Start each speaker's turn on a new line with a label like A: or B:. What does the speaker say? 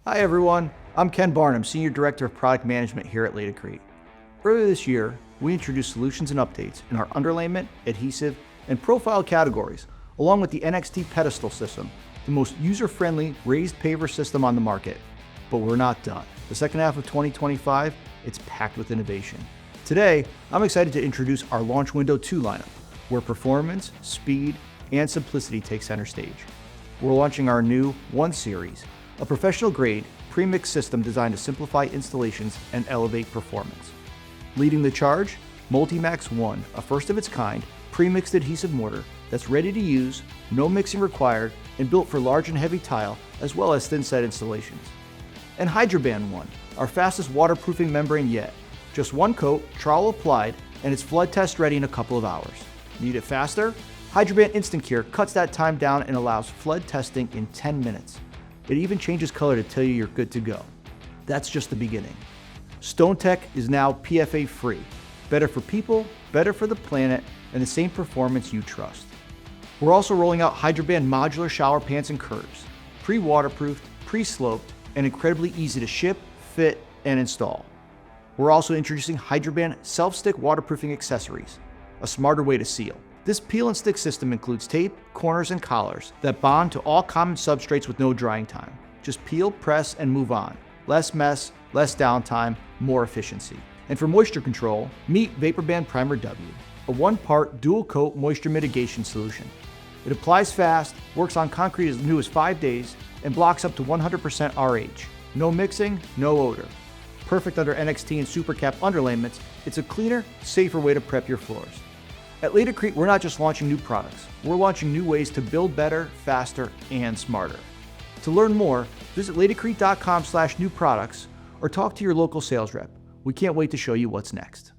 A: Hi everyone, I'm Ken Barnum, Senior Director of Product Management here at Laticrete. Earlier this year, we introduced solutions and updates in our underlayment, adhesive, and profile categories, along with the NXT Pedestal system, the most user-friendly raised paver system on the market. But we're not done. The second half of 2025, it's packed with innovation. Today, I'm excited to introduce our Launch Window 2 lineup, where performance, speed, and simplicity take center stage. We're launching our new 1 Series, a professional-grade, pre-mixed system designed to simplify installations and elevate performance. Leading the charge, Multimax 1, a first-of-its-kind, pre-mixed adhesive mortar that's ready to use, no mixing required, and built for large and heavy tile, as well as thin-set installations. And HydroBand 1, our fastest waterproofing membrane yet. Just one coat, trowel applied, and it's flood test ready in a couple of hours. Need it faster? HydroBand Instant Cure cuts that time down and allows flood testing in 10 minutes. It even changes color to tell you you're good to go. That's just the beginning. StoneTech is now PFA free. Better for people, better for the planet, and the same performance you trust. We're also rolling out HydroBand modular shower pans and curves. Pre-waterproofed, pre-sloped, and incredibly easy to ship, fit, and install. We're also introducing HydroBand self-stick waterproofing accessories, a smarter way to seal. This peel and stick system includes tape, corners, and collars that bond to all common substrates with no drying time. Just peel, press, and move on. Less mess, less downtime, more efficiency. And for moisture control, meet VaporBand Primer W, a one-part dual-coat moisture mitigation solution. It applies fast, works on concrete as new as 5 days, and blocks up to 100% RH. No mixing, no odor. Perfect under NXT and SuperCap underlayments, it's a cleaner, safer way to prep your floors. At Laticrete, we're not just launching new products, we're launching new ways to build better, faster, and smarter. To learn more, visit laticrete.com/new products or talk to your local sales rep. We can't wait to show you what's next.